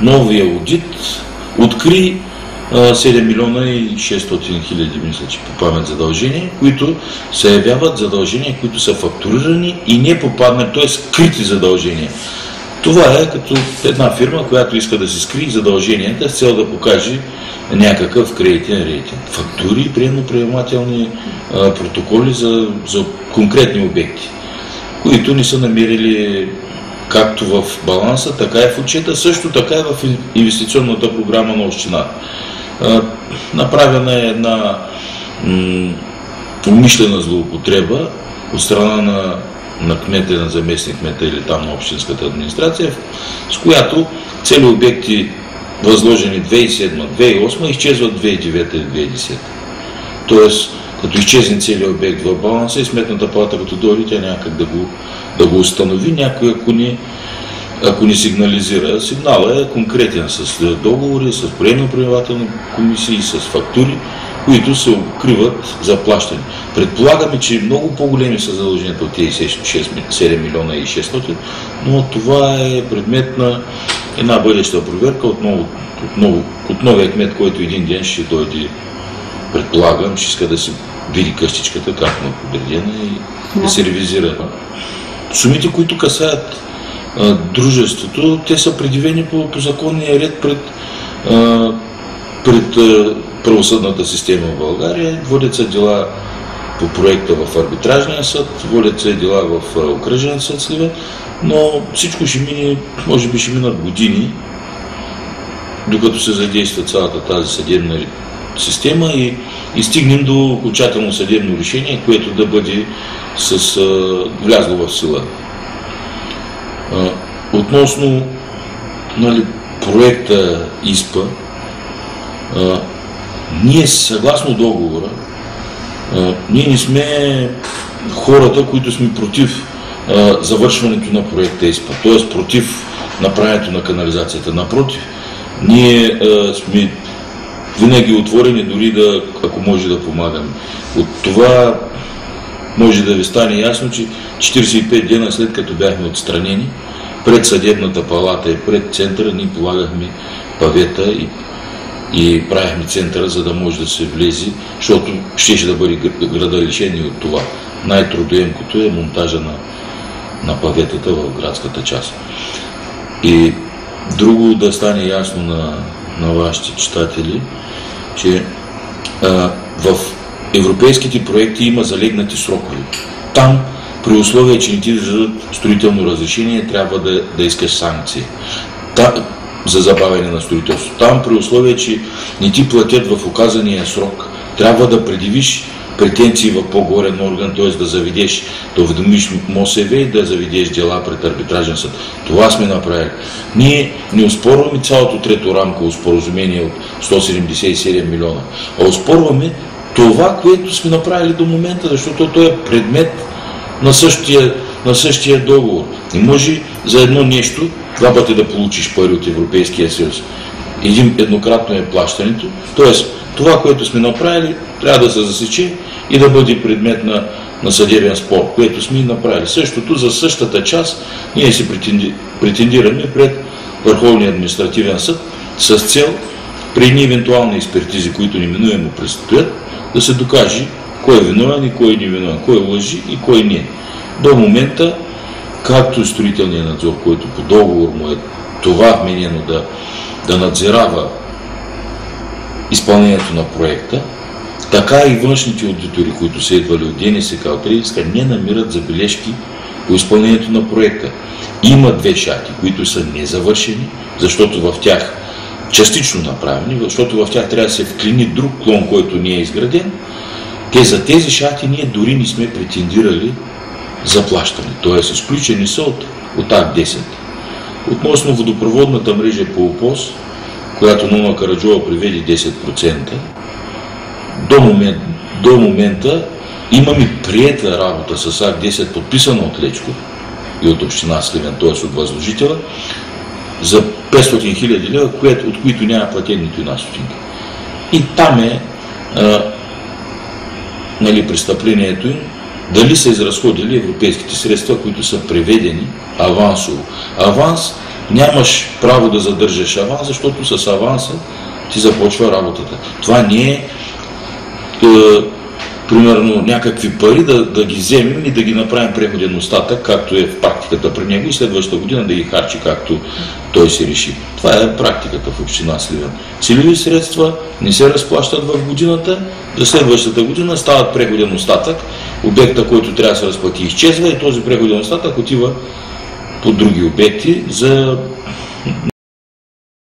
новия аудит откри 7 милиона и 600 хиляди, мисля, че по памет задължения, които се явяват задължения, които са фактурирани и не попаднат, т.е. скрити задължения. Това е като една фирма, която иска да си скрие задълженията с цел да покаже някакъв кредитен рейтинг. Фактури и приемателни протоколи за конкретни обекти, които не са намерили както в баланса, така и в отчета, също така и в инвестиционната програма на община. Направена е една умишлена злоупотреба от страна на кмета, на заместник кмета или там на общинската администрация, с която цели обекти, възложени 2007-2008, изчезват 2009 и 2010. Тоест, като изчезне целият обект в баланса и Сметната палата като дойде, тя някак да го установи, някой ако ни сигнализира. Сигналът е конкретен с договори, с приемно-приемателни комисии, с фактури, които се укриват за плащане. Предполагаме, че много по-големи са задълженията от тези 7 милиона и 600, но това е предмет на една бъдеща проверка от новия кмет, който един ден ще дойде, предполагам, ще иска да си види къщичката, как му е подредена и да се ревизира. Сумите, които касаят дружеството, те са предявени по законния ред пред правосъдната система в България. Водят се дела по проекта в арбитражния съд, водят се дела в окръжен съд Сливен, но всичко ще мине, може би ще минат години, докато се задейства цялата тази съдебна система и стигнем до окончателно съдебно решение, което да бъде влязло в сила. Относно проекта ИСПА, ние съгласно договора, ние не сме хората, които сме против завършването на проекта ИСПА, т.е. против направянето на канализацията. Напротив, ние сме винаги отворени, дори ако може да помагаме. От това може да ви стане ясно, че 45 дена след като бяхме отстранени, пред съдебната палата и пред центъра ние полагахме павета и правихме центъра, за да може да се влезе, защото щеше да бъде града лишен и от това. Най-трудоемкото е монтажа на паветата в градската част. И друго да стане ясно на вашите читатели, че в европейските проекти има залегнати срокове. Там, при условие, че не ти дадат строително разрешение, трябва да искаш санкции за забавяне на строителство. Там, при условие, че не ти платят в указания срок, трябва да предявиш претенции в по-горен орган, т.е. да заведеш, да уведомиш МОСВ и да заведеш дела пред арбитражен съд. Това сме направили. Ние не оспорваме цялото трето рамково споразумение от 177 милиона, а оспорваме това, което сме направили до момента, защото то е предмет на същия договор. Не може за едно нещо два пъти да получиш пари от Европейския съюз. Еднократно е плащането, т.е. това, което сме направили, трябва да се засече и да бъде предмет на съдебен спор, което сме направили. Същото за същата част ние си претендираме пред Върховния административен съд с цел при едни евентуални експертизи, които неминуемо предстоят, да се докаже кой е виновен и кой е невиновен, кой лъжи и кой не. До момента, както и строителният надзор, който по договор му е това вменено да надзирава изпълнението на проекта, така и външните аудитори, които са идвали от ДНСК, от РИСК, не намират забележки по изпълнението на проекта. Има две шахти, които са незавършени, защото в тях частично направени, защото в тях трябва да се вклини друг клон, който не е изграден. За тези шахти ние дори не сме претендирали за плащане, т.е. изключени са от Акт 10. Относно водопроводната мрежа по ОПОС, която Нона Караджова приведе 10%, до момента имаме приета работа с Акт 10, подписана от Лечко и от община Сливен, т.е. от възложителя, за 500 хиляди лева, от които няма платен нито една стотинка. И там е престъплението им, дали са изразходили европейските средства, които са преведени авансово. Аванс нямаш право да задържаш аванс, защото с аванса ти започва работата. Това не е примерно някакви пари да ги вземем и да ги направим преходен остатък, както е в практиката при него и следващата година да ги харчи както той си реши. Това е практиката в община Сливен. Целеви средства не се разплащат в годината, за следващата година стават преходен остатък, обекта, който трябва да се разплати, изчезва и този преходен остатък отива по други обекти за